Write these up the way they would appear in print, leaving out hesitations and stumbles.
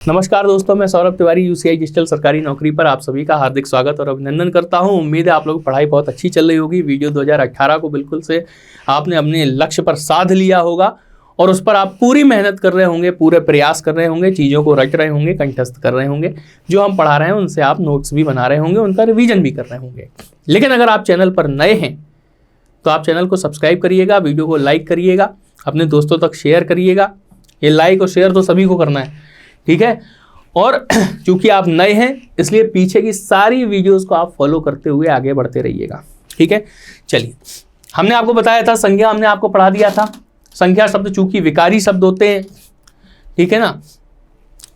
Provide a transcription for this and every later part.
नमस्कार दोस्तों, मैं सौरभ तिवारी यूसीआई डिजिटल सरकारी नौकरी पर आप सभी का हार्दिक स्वागत और अभिनंदन करता हूं। उम्मीद है आप लोग पढ़ाई बहुत अच्छी चल रही होगी। वीडियो 2018 को बिल्कुल से आपने अपने लक्ष्य पर साध लिया होगा और उस पर आप पूरी मेहनत कर रहे होंगे, पूरे प्रयास कर रहे होंगे, चीज़ों को रट रहे होंगे, कंठस्थ कर रहे होंगे। जो हम पढ़ा रहे हैं उनसे आप नोट्स भी बना रहे होंगे, उनका रिविजन भी कर रहे होंगे। लेकिन अगर आप चैनल पर नए हैं तो आप चैनल को सब्सक्राइब करिएगा, वीडियो को लाइक करिएगा, अपने दोस्तों तक शेयर करिएगा। ये लाइक और शेयर तो सभी को करना है, ठीक है। और चूंकि आप नए हैं इसलिए पीछे की सारी वीडियोस को आप फॉलो करते हुए आगे बढ़ते रहिएगा, ठीक है। चलिए, हमने आपको बताया था संज्ञा, हमने आपको पढ़ा दिया था। संज्ञा शब्द चूंकि विकारी शब्द होते हैं, ठीक है ना।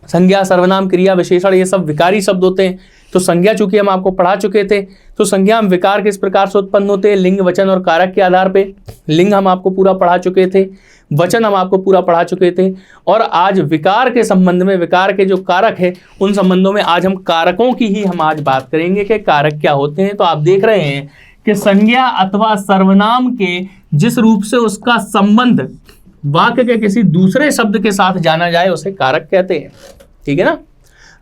संज्ञा, सर्वनाम, क्रिया, विशेषण ये सब विकारी शब्द होते हैं। तो संज्ञा चूंकि हम आपको पढ़ा चुके थे, तो संज्ञा में विकार किस प्रकार से उत्पन्न होते हैं, लिंग, वचन और कारक के आधार पे। लिंग हम आपको पूरा पढ़ा चुके थे, वचन हम आपको पूरा पढ़ा चुके थे, और आज विकार के संबंध में, विकार के जो कारक है उन संबंधों में आज हम कारकों की ही हम आज बात करेंगे कि कारक क्या होते हैं। तो आप देख रहे हैं कि संज्ञा अथवा सर्वनाम के जिस रूप से उसका संबंध वाक्य के किसी दूसरे शब्द के साथ जाना जाए उसे कारक कहते हैं, ठीक है ना।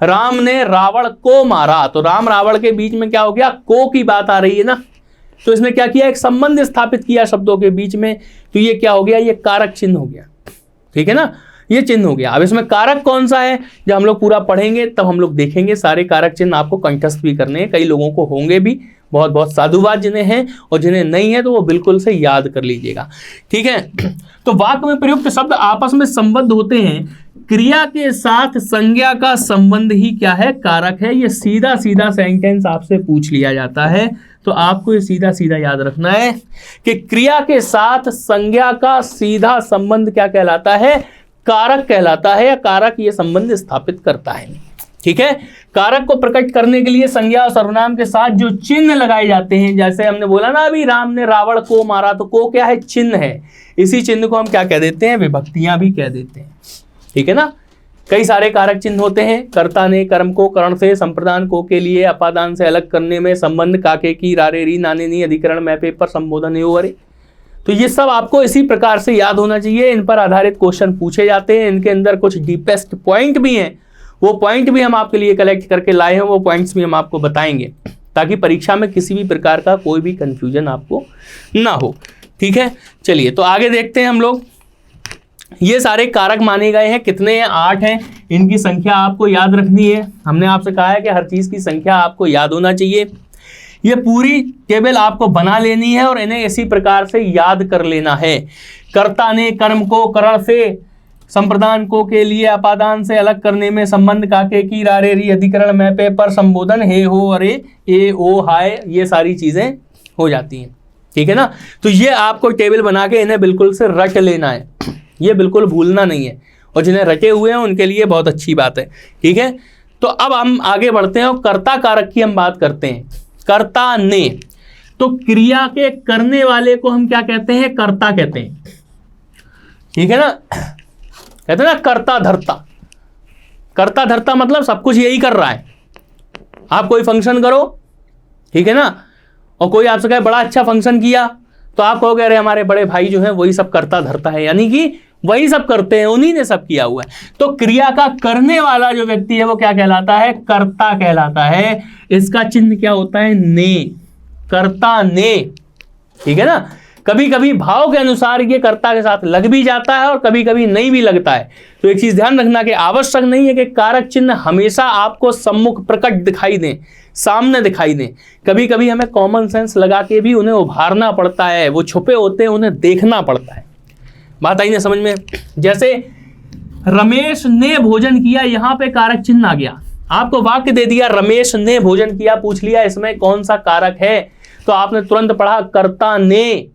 राम ने रावण को मारा, तो राम रावण के बीच में क्या हो गया, को की बात आ रही है ना। तो इसने क्या किया, एक संबंध स्थापित किया शब्दों के बीच में। तो ये क्या हो गया, ये कारक चिन्ह हो गया, ठीक है ना। ये चिन्ह हो गया। अब इसमें कारक कौन सा है, जब हम लोग पूरा पढ़ेंगे तब हम लोग देखेंगे। सारे कारक चिन्ह आपको कंठस्थ भी करने हैं, कई लोगों को होंगे भी, बहुत बहुत साधुवाद जिन्हें हैं, और जिन्हें नहीं है तो वो बिल्कुल से याद कर लीजिएगा, ठीक है। तो वाक्य में प्रयुक्त शब्द आपस में संबद्ध होते हैं। क्रिया के साथ संज्ञा का संबंध ही क्या है, कारक है। ये सीधा सीधा सेंटेंस आपसे पूछ लिया जाता है, तो आपको ये सीधा सीधा याद रखना है कि क्रिया के साथ संज्ञा का सीधा संबंध क्या कहलाता है, कारक कहलाता है, या कारक ये संबंध स्थापित करता है, ठीक है। कारक को प्रकट करने के लिए संज्ञा और सर्वनाम के साथ जो चिन्ह लगाए जाते हैं, जैसे हमने बोला ना अभी, राम ने रावण को मारा, तो को क्या है, चिन्ह है। इसी चिन्ह को हम क्या कह देते हैं, विभक्तियां भी कह देते हैं, ठीक है ना। कई सारे कारक चिन्ह होते हैं। कर्ता ने कर्म को करण से, संप्रदान को के लिए, अपादान से अलग करने में, संबंध, काके की, रारे री, नाने नी, अधिकरण, मैं पेपर, संबोधन, यो अरे। तो ये सब आपको इसी प्रकार से याद होना चाहिए। इन पर आधारित क्वेश्चन पूछे जाते हैं। इनके अंदर कुछ डीपेस्ट पॉइंट भी हैं, वो पॉइंट भी हम आपके लिए कलेक्ट करके लाए हैं, वो पॉइंट्स भी हम आपको बताएंगे ताकि परीक्षा में किसी भी प्रकार का कोई भी कंफ्यूजन आपको ना हो, ठीक है। चलिए, तो आगे देखते हैं हम लोग। ये सारे कारक माने गए हैं, कितने हैं, 8 हैं। इनकी संख्या आपको याद रखनी है। हमने आपसे कहा है कि हर चीज की संख्या आपको याद होना चाहिए। ये पूरी टेबल आपको बना लेनी है और इन्हें इसी प्रकार से याद कर लेना है। कर्ता ने कर्म को करण से, संप्रदान को के लिए, अपादान से अलग करने में, संबंध, काके की, रारे री, अधिकरण, मैं पे पर, संबोधन, हे हो अरे, ए ओ हाय, ये सारी चीजें हो जाती हैं, ठीक है ना। तो ये आपको टेबल बना के इन्हें बिल्कुल से रट लेना है, ये बिल्कुल भूलना नहीं है। और जिन्हें रटे हुए हैं उनके लिए बहुत अच्छी बात है, ठीक है। तो अब हम आगे बढ़ते हैं और कर्ता कारक की हम बात करते हैं। कर्ता ने, तो क्रिया के करने वाले को हम क्या कहते हैं, कर्ता कहते हैं, ठीक है ना। कहते हैं ना कर्ता धर्ता। कर्ता धर्ता मतलब सब कुछ यही कर रहा है। आप कोई फंक्शन करो, ठीक है ना, और कोई आपसे कहे बड़ा अच्छा फंक्शन किया, तो आप कहोगे अरे हमारे बड़े भाई जो है वही सब करता धरता है, यानी कि वही सब करते हैं, उन्हीं ने सब किया हुआ है। तो क्रिया का करने वाला जो व्यक्ति है वो क्या कहलाता है, कर्ता कहलाता है। इसका चिन्ह क्या होता है, ने, कर्ता ने, ठीक है ना। कभी कभी भाव के अनुसार ये कर्ता के साथ लग भी जाता है और कभी कभी नहीं भी लगता है। तो एक चीज ध्यान रखना कि आवश्यक नहीं है कि कारक चिन्ह हमेशा आपको सम्मुख प्रकट दिखाई दें, सामने दिखाई दें। कभी कभी हमें कॉमन सेंस लगा के भी उन्हें उभारना पड़ता है, वो छुपे होते हैं, उन्हें देखना पड़ता है। बात आई ना समझ में। जैसे रमेश ने भोजन किया, यहां पे कारक चिन्ह आ गया। आपको वाक्य दे दिया रमेश ने भोजन किया, पूछ लिया इसमें कौन सा कारक है, तो आपने तुरंत पढ़ा कर्ता ने,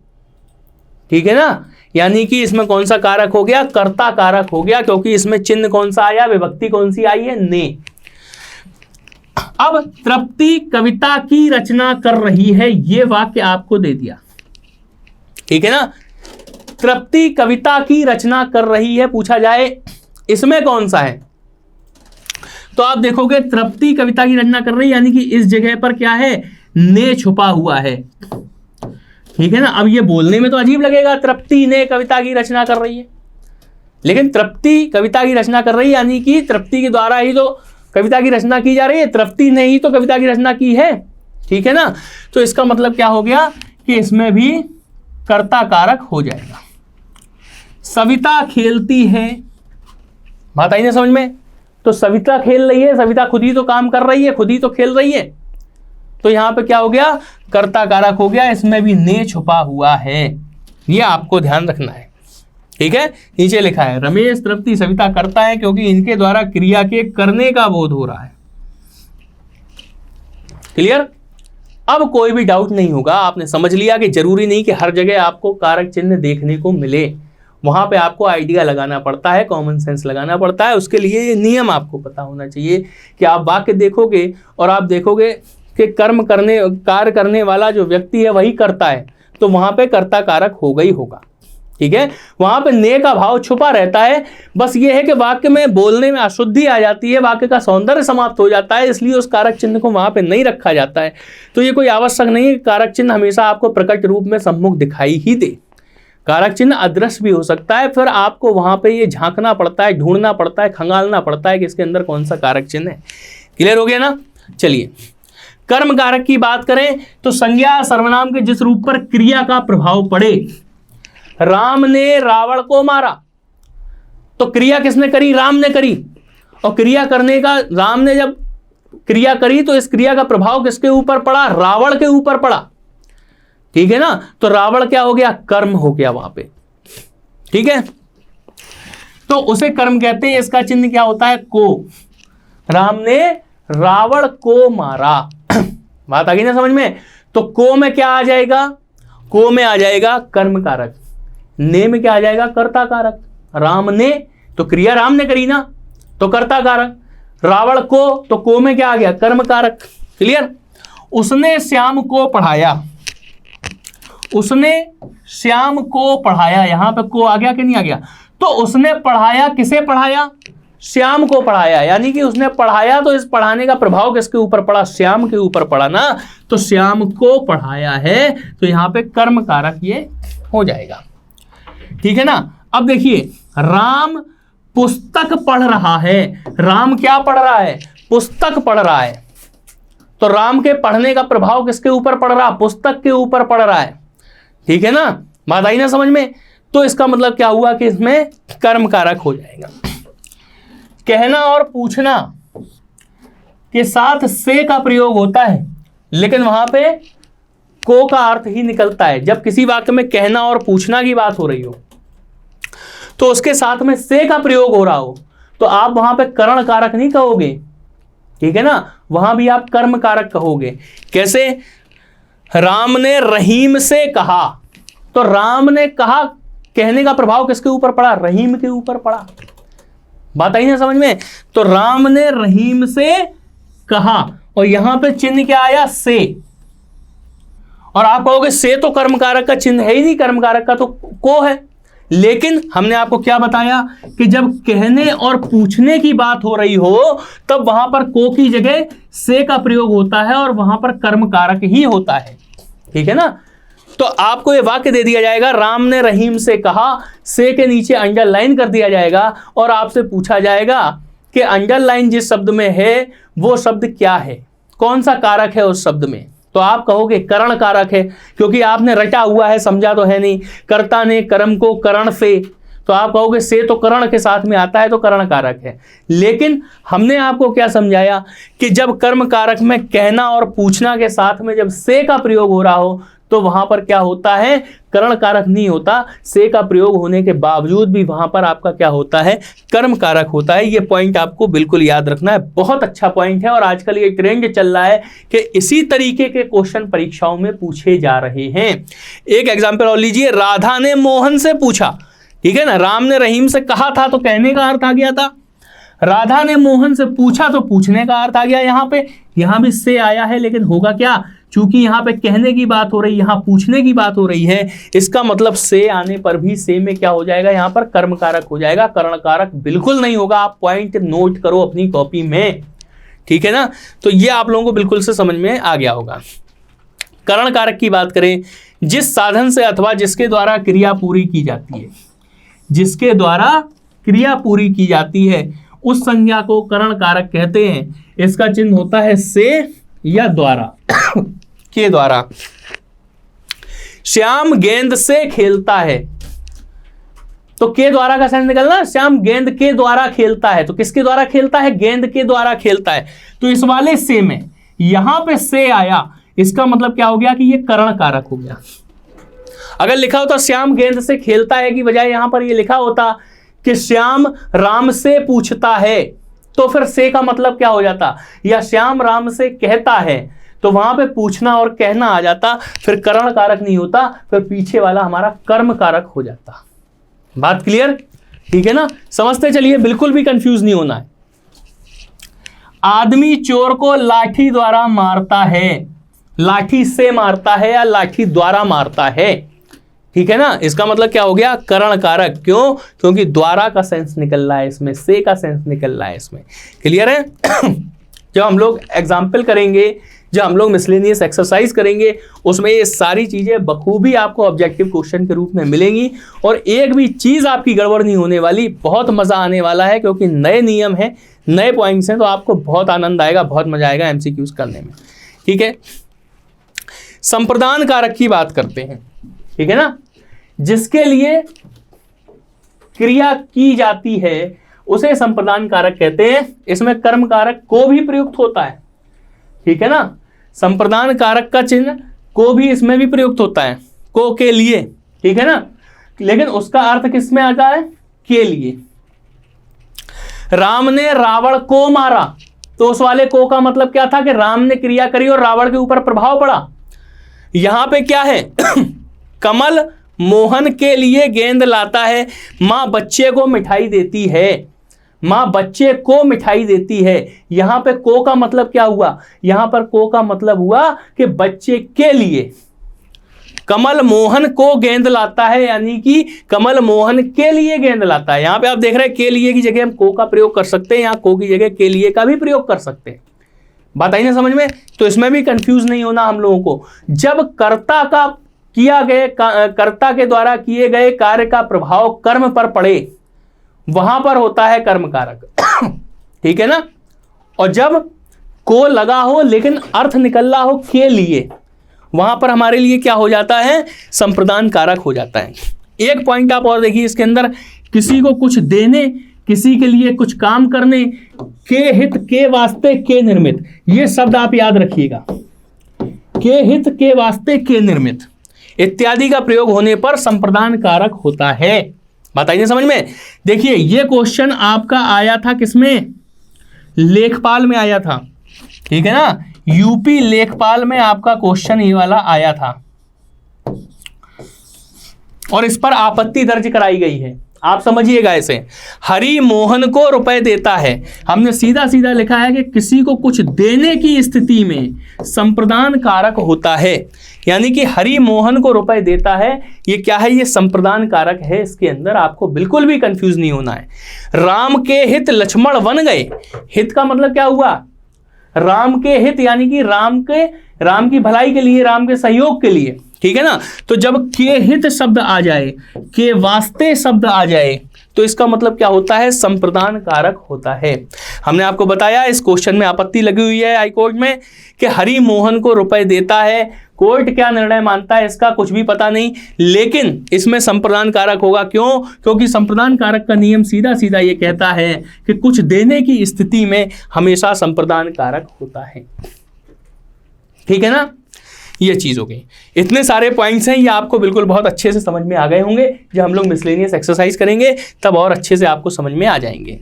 ठीक है ना। यानी कि इसमें कौन सा कारक हो गया, कर्ता कारक हो गया, क्योंकि इसमें चिन्ह कौन सा आया, विभक्ति कौन सी आई है, ने। अब तृप्ति कविता की रचना कर रही है, ये वाक्य आपको दे दिया, ठीक है ना। तृप्ति कविता की रचना कर रही है, पूछा जाए इसमें कौन सा है, तो आप देखोगे तृप्ति कविता की रचना कर रही है, यानी कि इस जगह पर क्या है, ने छुपा हुआ है, ठीक है ना। अब ये बोलने में तो अजीब लगेगा, तृप्ति ने कविता की रचना कर रही है, लेकिन तृप्ति कविता की रचना कर रही है, यानी कि तृप्ति के द्वारा ही तो कविता की रचना की जा रही है, तृप्ति ने ही तो कविता की रचना की है, ठीक है ना। तो इसका मतलब क्या हो गया कि इसमें भी कर्ता कारक हो जाएगा। सविता खेलती है, बात आई ना समझ में। तो सविता खेल रही है, सविता खुद ही तो काम कर रही है, खुद ही तो खेल रही है, तो यहां पे क्या हो गया, कर्ता कारक हो गया, इसमें भी ने छुपा हुआ है, ये आपको ध्यान रखना है, ठीक है। नीचे लिखा है रमेश तृप्ति सविता करता है क्योंकि इनके द्वारा क्रिया के करने का बोध हो रहा है। क्लियर। अब कोई भी डाउट नहीं होगा, आपने समझ लिया कि जरूरी नहीं कि हर जगह आपको कारक चिन्ह देखने को मिले, वहां पे आपको आइडिया लगाना पड़ता है, कॉमन सेंस लगाना पड़ता है। उसके लिए ये नियम आपको पता होना चाहिए कि आप वाक्य देखोगे और आप देखोगे कि कार्य करने वाला जो व्यक्ति है वही करता है, तो वहां पे कर्ता कारक होगा ही होगा, ठीक है। वहां पे ने का भाव छुपा रहता है, बस ये है कि वाक्य में बोलने में अशुद्धि आ जाती है, वाक्य का सौंदर्य समाप्त हो जाता है, इसलिए उस कारक चिन्ह को वहां पे नहीं रखा जाता है। तो ये कोई आवश्यक नहीं है कारक चिन्ह हमेशा आपको प्रकट रूप में सम्मुख दिखाई ही दे, कारक चिन्ह अदृश्य भी हो सकता है, फिर आपको वहां पे ये झांकना पड़ता है, ढूंढना पड़ता है, खंगालना पड़ता है कि इसके अंदर कौन सा कारक चिन्ह है। क्लियर हो गया ना। चलिए कर्म कारक की बात करें तो संज्ञा सर्वनाम के जिस रूप पर क्रिया का प्रभाव पड़े, राम ने रावण को मारा, तो क्रिया किसने करी, राम ने करी, और क्रिया करने का राम ने जब क्रिया करी तो इस क्रिया का प्रभाव किसके ऊपर पड़ा, रावण के ऊपर पड़ा, ठीक है ना। तो रावण क्या हो गया, कर्म हो गया वहां पे, ठीक है। तो उसे कर्म कहते हैं, इसका चिन्ह क्या होता है, को। राम ने रावण को मारा, बात आ गई ना समझ में। तो को में क्या आ जाएगा, को में आ जाएगा कर्म कारक, ने में क्या आ जाएगा, कर्ता कारक। राम ने तो क्रिया राम ने करी ना, तो कर्ता कारक, रावण को तो को में क्या आ गया, कर्म कारक। क्लियर। उसने श्याम को पढ़ाया, उसने श्याम को पढ़ाया, यहां पे को आ गया कि नहीं आ गया। तो उसने पढ़ाया, किसे पढ़ाया, श्याम को पढ़ाया, यानी कि उसने पढ़ाया तो इस पढ़ाने का प्रभाव किसके ऊपर पड़ा, श्याम के ऊपर पड़ा ना, तो श्याम को पढ़ाया है, तो यहां पे कर्म कारक ये हो जाएगा, ठीक है ना। अब देखिए राम पुस्तक पढ़ रहा है, राम क्या पढ़ रहा है, पुस्तक पढ़ रहा है, तो राम के पढ़ने का प्रभाव किसके ऊपर पड़ रहा, पुस्तक के ऊपर पड़ रहा है, ठीक है ना। बात आई ना समझ में। तो इसका मतलब क्या हुआ कि इसमें कर्म कारक हो जाएगा। कहना और पूछना के साथ से का प्रयोग होता है, लेकिन वहां पे को का अर्थ ही निकलता है। जब किसी वाक्य में कहना और पूछना की बात हो रही हो तो उसके साथ में से का प्रयोग हो रहा हो, तो आप वहां पे करण कारक नहीं कहोगे, ठीक है ना, वहां भी आप कर्म कारक कहोगे। कैसे, राम ने रहीम से कहा, तो राम ने कहा, कहने का प्रभाव किसके ऊपर पड़ा, रहीम के ऊपर पड़ा, बात आई ना समझ में। तो राम ने रहीम से कहा, और यहां पे चिन्ह क्या आया, से, और आप कहोगे से तो कर्म कारक का चिन्ह है ही नहीं, कर्म कारक का तो को है। लेकिन हमने आपको क्या बताया कि जब कहने और पूछने की बात हो रही हो तब वहां पर को की जगह से का प्रयोग होता है और वहां पर कर्म कारक ही होता है, ठीक है ना। तो आपको ये वाक्य दे दिया जाएगा, राम ने रहीम से कहा, से के नीचे अंडरलाइन कर दिया जाएगा और आपसे पूछा जाएगा कि अंडरलाइन जिस शब्द में है वो शब्द क्या है, कौन सा कारक है उस शब्द में। तो आप कहोगे करण कारक है, क्योंकि आपने रटा हुआ है, समझा तो है नहीं। कर्ता ने कर्म को करण से, तो आप कहोगे से तो करण के साथ में आता है तो करण कारक है। लेकिन हमने आपको क्या समझाया कि जब कर्म कारक में कहना और पूछना के साथ में जब से का प्रयोग हो रहा हो तो वहां पर क्या होता है, करण कारक नहीं होता, से का प्रयोग होने के बावजूद भी वहां पर आपका क्या होता है, कर्म कारक होता है। ये पॉइंट आपको बिल्कुल याद रखना है, बहुत अच्छा पॉइंट है और आजकल ये ट्रेंड चल रहा है कि इसी तरीके के क्वेश्चन परीक्षाओं में पूछे जा रहे हैं। एक एग्जाम्पल और लीजिए, राधा ने मोहन से पूछा, ठीक है ना, राम ने रहीम से कहा था तो कहने का अर्थ आ गया था, राधा ने मोहन से पूछा तो पूछने का अर्थ आ गया। यहां भी से आया है, लेकिन होगा क्या, चूंकि यहां पे कहने की बात हो रही है, यहां पूछने की बात हो रही है, इसका मतलब से आने पर भी से में क्या हो जाएगा, यहां पर कर्म कारक हो जाएगा, करण कारक बिल्कुल नहीं होगा। आप पॉइंट नोट करो अपनी कॉपी में, ठीक है ना। तो ये आप लोगों को बिल्कुल से समझ में आ गया होगा। करण कारक की बात करें, जिस साधन से अथवा जिसके द्वारा क्रिया पूरी की जाती है, जिसके द्वारा क्रिया पूरी की जाती है उस संज्ञा को करण कारक कहते हैं। इसका चिन्ह होता है से या द्वारा के द्वारा। श्याम गेंद से खेलता है, तो के द्वारा का सेंस निकलना, श्याम गेंद के द्वारा खेलता है, तो किसके द्वारा खेलता है? गेंद के द्वारा खेलता है। तो इस वाले से में यहां पे से आया, इसका मतलब क्या हो गया कि ये करण कारक हो गया। अगर लिखा होता श्याम गेंद से खेलता है की बजाय यहां पर ये लिखा होता कि श्याम राम से पूछता है, तो फिर से का मतलब क्या हो जाता? या श्याम राम से कहता है, तो वहां पे पूछना और कहना आ जाता, फिर करण कारक नहीं होता, फिर पीछे वाला हमारा कर्म कारक हो जाता। बात क्लियर? ठीक है ना, समझते चलिए, बिल्कुल भी कंफ्यूज नहीं होना है। आदमी चोर को लाठी द्वारा मारता है, लाठी से मारता है या लाठी द्वारा मारता है, ठीक है ना, इसका मतलब क्या हो गया? करण कारक। क्यों? क्योंकि द्वारा का सेंस निकल रहा है इसमें, से का सेंस निकल रहा है इसमें। क्लियर है? जब हम लोग एग्जाम्पल करेंगे, जब हम लोग मिसलेनियस एक्सरसाइज करेंगे, उसमें ये सारी चीजें बखूबी आपको ऑब्जेक्टिव क्वेश्चन के रूप में मिलेंगी और एक भी चीज आपकी गड़बड़ नहीं होने वाली। बहुत मजा आने वाला है क्योंकि नए नियम हैं, नए पॉइंट्स हैं, तो आपको बहुत आनंद आएगा, बहुत मजा आएगा एमसीक्यूज करने में। ठीक है, संप्रदान कारक की बात करते हैं, ठीक है ना, जिसके लिए क्रिया की जाती है उसे संप्रदान कारक कहते हैं। इसमें कर्म कारक को भी प्रयुक्त होता है, ठीक है ना, संप्रदान कारक का चिन्ह को भी इसमें भी प्रयुक्त होता है, को के लिए, ठीक है ना, लेकिन उसका अर्थ किस में आता है? के लिए। राम ने रावण को मारा, तो उस वाले को का मतलब क्या था कि राम ने क्रिया करी और रावण के ऊपर प्रभाव पड़ा। यहां पे क्या है? कमल मोहन के लिए गेंद लाता है, मां बच्चे को मिठाई देती है, मां बच्चे को मिठाई देती है। यहां पे को का मतलब क्या हुआ? यहां पर को का मतलब हुआ कि बच्चे के लिए। कमल मोहन को गेंद लाता है, यानी कि कमल मोहन के लिए गेंद लाता है। यहां पे आप देख रहे हैं के लिए की जगह हम को का प्रयोग कर सकते हैं, यहां को की जगह के लिए का भी प्रयोग कर सकते हैं। बात आई ना समझ में? तो इसमें भी कंफ्यूज नहीं होना हम लोगों को। जब कर्ता का किया गए, कर्ता के द्वारा किए गए कार्य का प्रभाव कर्म पर पड़े, वहां पर होता है कर्म कारक। ठीक है ना, और जब को लगा हो लेकिन अर्थ निकल रहा हो के लिए, वहां पर हमारे लिए क्या हो जाता है? संप्रदान कारक हो जाता है। एक पॉइंट आप और देखिए इसके अंदर, किसी को कुछ देने, किसी के लिए कुछ काम करने, के हित के वास्ते के निर्मित, ये शब्द आप याद रखिएगा। के हित के वास्ते के निर्मित इत्यादि का प्रयोग होने पर संप्रदान कारक होता है। बताइए समझ में? देखिए ये क्वेश्चन आपका आया था किसमें? लेखपाल में आया था, ठीक है ना, यूपी लेखपाल में आपका क्वेश्चन ये वाला आया था और इस पर आपत्ति दर्ज कराई गई है। आप समझिएगा इसे। हरि मोहन को रुपए देता है, हमने सीधा सीधा लिखा है कि किसी को कुछ देने की स्थिति में संप्रदान कारक होता है, यानी कि हरि मोहन को रुपए देता है, ये क्या है? ये संप्रदान कारक है। इसके अंदर आपको बिल्कुल भी कंफ्यूज नहीं होना है। राम के हित लक्ष्मण बन गए, हित का मतलब क्या हुआ? राम के हित, यानी कि राम की भलाई के लिए, राम के सहयोग के लिए, ठीक है ना। तो जब के हित शब्द आ जाए, के वास्ते शब्द आ जाए, तो इसका मतलब क्या होता है? संप्रदान कारक होता है। हमने आपको बताया इस क्वेश्चन में आपत्ति लगी हुई है हाई कोर्ट में कि हरि मोहन को रुपए देता है। कोर्ट क्या निर्णय मानता है इसका कुछ भी पता नहीं, लेकिन इसमें संप्रदान कारक होगा। क्यों? क्योंकि संप्रदान कारक का नियम सीधा सीधा ये कहता है कि कुछ देने की स्थिति में हमेशा संप्रदान कारक होता है। ठीक है ना, ये चीज हो गई। इतने सारे पॉइंट्स हैं, ये आपको बिल्कुल बहुत अच्छे से समझ में आ गए होंगे। जब हम लोग मिसलेनियस एक्सरसाइज करेंगे तब और अच्छे से आपको समझ में आ जाएंगे।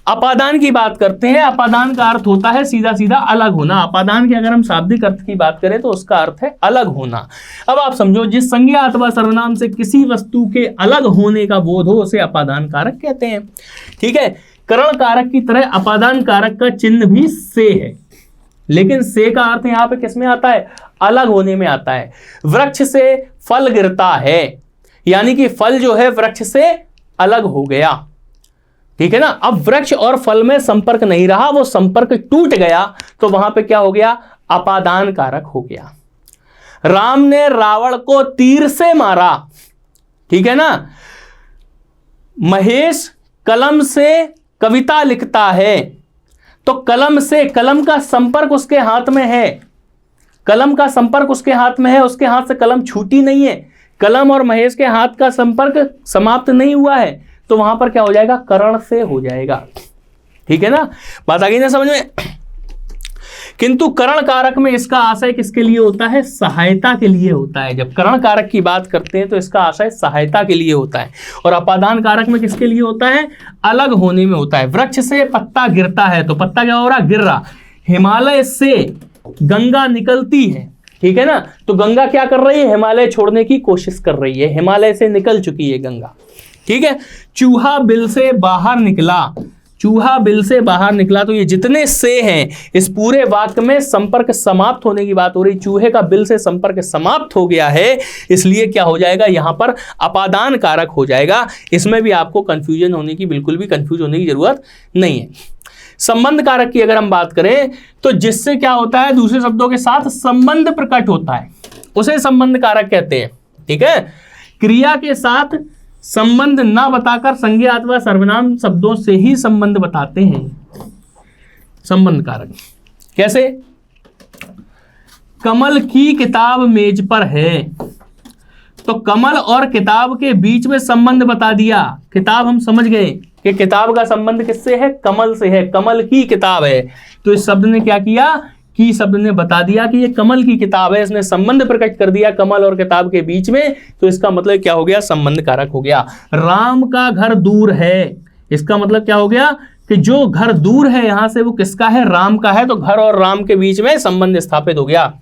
अपादान की बात करते हैं। अपादान का अर्थ होता है सीधा सीधा अलग होना। अपादान के अगर हम शाब्दिक अर्थ की बात करें तो उसका अर्थ है अलग होना। अब आप समझो, जिस संज्ञा अथवा सर्वनाम से किसी वस्तु के अलग होने का बोध हो उसे अपादान कारक कहते हैं। ठीक है, करण कारक की तरह अपादान कारक का चिन्ह भी से है, लेकिन से का अर्थ यहां पे किस में आता है? अलग होने में आता है। वृक्ष से फल गिरता है, यानी कि फल जो है वृक्ष से अलग हो गया। ठीक है ना, अब वृक्ष और फल में संपर्क नहीं रहा, वो संपर्क टूट गया, तो वहां पे क्या हो गया? अपादान कारक हो गया। राम ने रावण को तीर से मारा, ठीक है ना। महेश कलम से कविता लिखता है, तो कलम से, कलम का संपर्क उसके हाथ में है, कलम का संपर्क उसके हाथ में है, उसके हाथ से कलम छूटी नहीं है, कलम और महेश के हाथ का संपर्क समाप्त नहीं हुआ है, तो वहां पर क्या हो जाएगा, करण से हो जाएगा। ठीक है ना, बात आ गई ना समझ में। किंतु करण कारक में इसका आशय किसके लिए होता है, सहायता के लिए होता है। जब करण कारक की बात करते हैं तो इसका आशय सहायता के लिए होता है, और अपादान कारक में किसके लिए होता है, अलग होने में होता है। वृक्ष से पत्ता गिरता है तो पत्ता क्या हो रहा, गिर रहा। हिमालय से गंगा निकलती है, ठीक है ना, तो गंगा क्या कर रही है, हिमालय छोड़ने की कोशिश कर रही है, हिमालय से निकल चुकी है गंगा। ठीक है, चूहा बिल से बाहर निकला, चूहा बिल से बाहर निकला, तो ये जितने से हैं इस पूरे वाक्य में संपर्क समाप्त होने की बात हो रही। चूहे का बिल से संपर्क समाप्त हो गया है, इसलिए क्या हो जाएगा, यहां पर अपादान कारक हो जाएगा। इसमें भी आपको कंफ्यूजन होने की, बिल्कुल भी कंफ्यूज होने की जरूरत नहीं है। संबंध कारक की अगर हम बात करें तो जिससे क्या होता है, दूसरे शब्दों के साथ संबंध प्रकट होता है, उसे संबंध कारक कहते हैं। ठीक है, क्रिया के साथ संबंध ना बताकर संज्ञा अथवा सर्वनाम शब्दों से ही संबंध बताते हैं संबंध कारक। कैसे, कमल की किताब मेज पर है, तो कमल और किताब के बीच में संबंध बता दिया। किताब हम समझ गए कि किताब का संबंध किससे है, कमल से है, कमल की किताब है, तो इस शब्द ने क्या किया, की शब्द ने बता दिया कि ये कमल की किताब है, इसने संबंध प्रकट कर दिया कमल और किताब के बीच में, तो इसका मतलब क्या हो गया, संबंध कारक हो गया। राम का घर दूर है, इसका मतलब क्या हो गया कि जो घर दूर है यहां से वो किसका है, राम का है, तो घर और राम के बीच में संबंध स्थापित हो गया।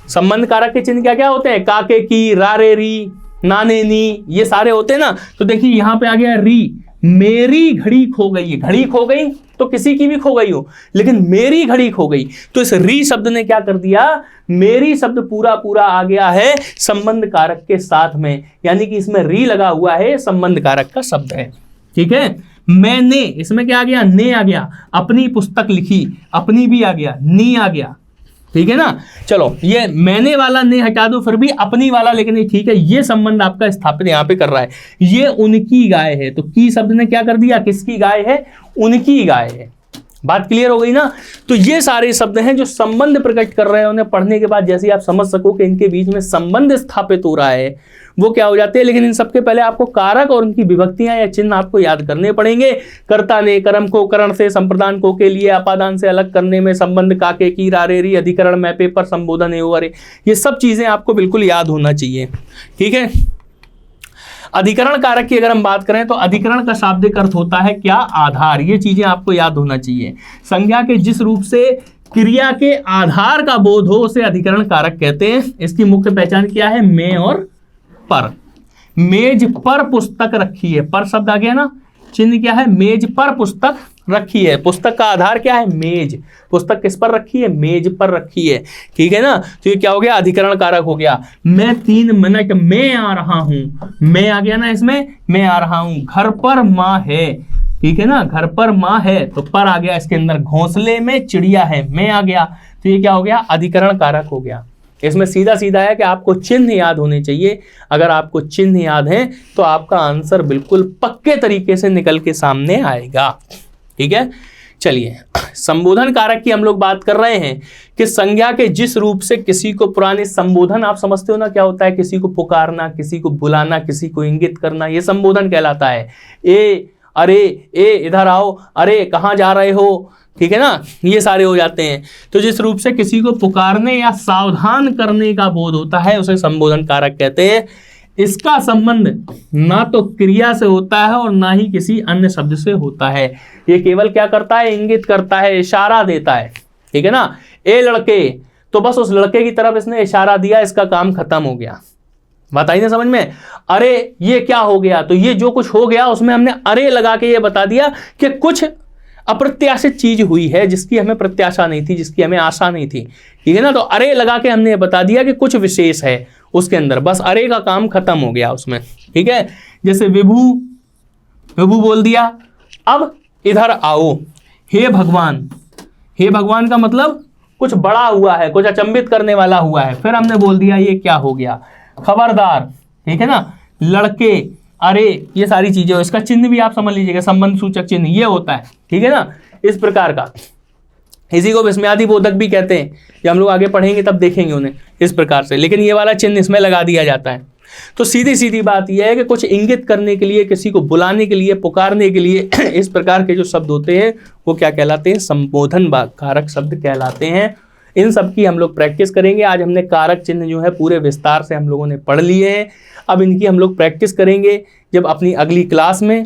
संबंध कारक के चिन्ह क्या क्या होते हैं, काके की, रारे री, नाने नी, ये सारे होते हैं ना। तो देखिए यहां पे आ गया री, मेरी घड़ी खो गई है, घड़ी खो गई तो किसी की भी खो गई हो, लेकिन मेरी घड़ी खो गई, तो इस री शब्द ने क्या कर दिया, मेरी शब्द पूरा पूरा आ गया है संबंध कारक के साथ में, यानी कि इसमें री लगा हुआ है, संबंध कारक का शब्द है। ठीक है, मैंने, इसमें क्या आ गया, ने आ गया, अपनी पुस्तक लिखी, अपनी भी आ गया, नी आ गया। ठीक है ना, चलो ये मैंने वाला ने हटा दो, फिर भी अपनी वाला, लेकिन ये ठीक है, ये संबंध आपका स्थापित यहां पे कर रहा है। ये उनकी गाय है, तो की शब्द ने क्या कर दिया, किसकी गाय है, उनकी गाय है। बात क्लियर हो गई ना। तो ये सारे शब्द हैं जो संबंध प्रकट कर रहे हैं, उन्हें पढ़ने के बाद जैसे आप समझ सको कि इनके बीच में संबंध स्थापित हो रहा है, वो क्या हो जाते हैं। लेकिन इन सबके पहले आपको कारक और उनकी विभक्तियां या चिन्ह आपको याद करने पड़ेंगे। कर्ता ने, कर्म को करण से, संप्रदान को के लिए, अपादान से अलग करने में, संबंध, काके की, रारेरी, अधिकरण, मैं, पेपर, संबोधन, एवं, ये सब चीजें आपको बिल्कुल याद होना चाहिए। ठीक है, अधिकरण कारक की अगर हम बात करें तो अधिकरण का शाब्दिक अर्थ होता है क्या, आधार। ये चीजें आपको याद होना चाहिए। संज्ञा के जिस रूप से क्रिया के आधार का बोध हो उसे अधिकरण कारक कहते हैं। इसकी मुख्य पहचान क्या है, में और पर। मेज पर पुस्तक रखी है, पर शब्द आ गया ना, चिन्ह क्या है, मेज पर पुस्तक रखी है। पुस्तक का आधार क्या है, मेज। पुस्तक किस पर रखी है, मेज पर रखी है। ठीक है ना, तो ये क्या हो गया, अधिकरण कारक हो गया। मैं 3 मिनट में आ रहा हूं, मैं आ गया ना इसमें, मैं आ रहा हूं। घर पर माँ है, ठीक है ना, घर पर माँ है, तो पर आ गया इसके अंदर। घोंसले में चिड़िया है, मैं आ गया, तो ये क्या हो गया, अधिकरण कारक हो गया। इसमें सीधा सीधा है कि आपको चिन्ह याद होने चाहिए। अगर आपको चिन्ह याद है तो आपका आंसर बिल्कुल पक्के तरीके से निकल के सामने आएगा। ठीक है, चलिए संबोधन कारक की हम लोग बात कर रहे हैं कि संज्ञा के जिस रूप से किसी को, पुराने संबोधन आप समझते हो ना क्या होता है, किसी को पुकारना, किसी को बुलाना, किसी को इंगित करना, ये संबोधन कहलाता है। ए, अरे, ए इधर आओ, अरे कहाँ जा रहे हो, ठीक है ना, ये सारे हो जाते हैं। तो जिस रूप से किसी को पुकारने या सावधान करने का बोध होता है उसे संबोधन कारक कहते हैं। इसका संबंध ना तो क्रिया से होता है और ना ही किसी अन्य शब्द से होता है। ये केवल क्या करता है, इंगित करता है, इशारा देता है। ठीक है ना, ए लड़के, तो बस उस लड़के की तरफ इसने इशारा दिया, इसका काम खत्म हो गया। बताइए ना समझ में। अरे ये क्या हो गया, तो ये जो कुछ हो गया उसमें हमने अरे लगा के ये बता दिया कि कुछ अप्रत्याशित चीज हुई है जिसकी हमें प्रत्याशा नहीं थी, जिसकी हमें आशा नहीं थी। ठीक है ना, तो अरे लगा के हमने बता दिया कि कुछ विशेष है उसके अंदर, बस अरे का काम खत्म हो गया उसमें। ठीक है, जैसे विभू, विभू बोल दिया, अब इधर आओ। हे भगवान, हे भगवान का मतलब कुछ बड़ा हुआ है, कुछ अचंभित करने वाला हुआ है, फिर हमने बोल दिया ये क्या हो गया। खबरदार, ठीक है ना, लड़के, अरे, ये सारी चीजें, इसका चिन्ह भी आप समझ लीजिएगा, संबंध सूचक चिन्ह ये होता है, ठीक है ना, इस प्रकार का। इसी को विस्मयादि बोधक भी कहते हैं, जब हम लोग आगे पढ़ेंगे तब देखेंगे उन्हें इस प्रकार से, लेकिन ये वाला चिन्ह इसमें लगा दिया जाता है। तो सीधी सीधी बात यह है कि कुछ इंगित करने के लिए, किसी को बुलाने के लिए, पुकारने के लिए इस प्रकार के जो शब्द होते हैं वो क्या कहलाते हैं, संबोधन कारक शब्द कहलाते हैं। इन सब की हम लोग प्रैक्टिस करेंगे। आज हमने कारक चिन्ह जो है पूरे विस्तार से हम लोगों ने पढ़ लिए हैं। अब इनकी हम लोग प्रैक्टिस करेंगे जब अपनी अगली क्लास में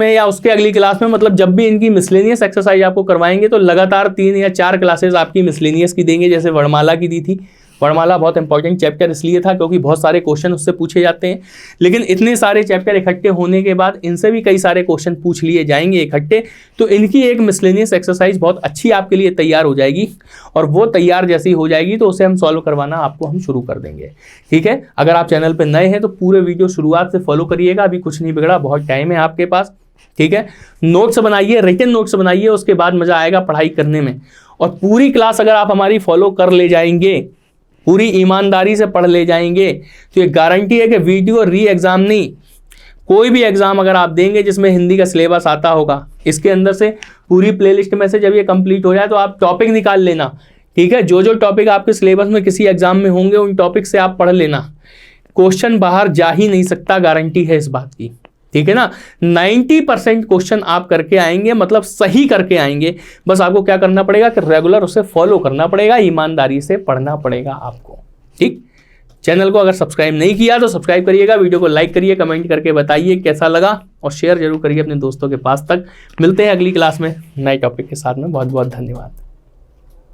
या उसके अगली क्लास में, मतलब जब भी इनकी मिसलेनियस एक्सरसाइज आपको करवाएंगे तो लगातार 3 या 4 क्लासेस आपकी मिसलेनियस की देंगे, जैसे वर्णमाला की दी थी। वर्णमाला बहुत इंपॉर्टेंट चैप्टर इसलिए था क्योंकि बहुत सारे क्वेश्चन उससे पूछे जाते हैं, लेकिन इतने सारे चैप्टर इकट्ठे होने के बाद इनसे भी कई सारे क्वेश्चन पूछ लिए जाएंगे इकट्ठे, तो इनकी एक मिसलेनियस एक्सरसाइज बहुत अच्छी आपके लिए तैयार हो जाएगी, और वो तैयार जैसी हो जाएगी तो उसे हम सॉल्व करवाना आपको हम शुरू कर देंगे, ठीक है। अगर आप चैनल पर नए हैं तो पूरे वीडियो शुरुआत से फॉलो करिएगा, अभी कुछ नहीं बिगड़ा, बहुत टाइम है आपके पास, ठीक है। नोट्स बनाइए, रिटन नोट्स बनाइए, उसके बाद मजा आएगा पढ़ाई करने में। और पूरी क्लास अगर आप हमारी फॉलो कर ले जाएंगे, पूरी ईमानदारी से पढ़ ले जाएंगे, तो ये गारंटी है कि वीडियो री एग्जाम नहीं, कोई भी एग्जाम अगर आप देंगे जिसमें हिंदी का सिलेबस आता होगा, इसके अंदर से पूरी प्लेलिस्ट में से जब ये कंप्लीट हो जाए तो आप टॉपिक निकाल लेना, ठीक है। जो जो टॉपिक आपके सिलेबस में किसी एग्जाम में होंगे उन टॉपिक से आप पढ़ लेना, क्वेश्चन बाहर जा ही नहीं सकता, गारंटी है इस बात की, ठीक है ना। 90% क्वेश्चन आप करके आएंगे, मतलब सही करके आएंगे। बस आपको क्या करना पड़ेगा कि रेगुलर उसे फॉलो करना पड़ेगा, ईमानदारी से पढ़ना पड़ेगा आपको, ठीक। चैनल को अगर सब्सक्राइब नहीं किया तो सब्सक्राइब करिएगा, वीडियो को लाइक करिए, कमेंट करके बताइए कैसा लगा, और शेयर जरूर करिए अपने दोस्तों के पास तक। मिलते हैं अगली क्लास में नए टॉपिक के साथ में। बहुत बहुत धन्यवाद।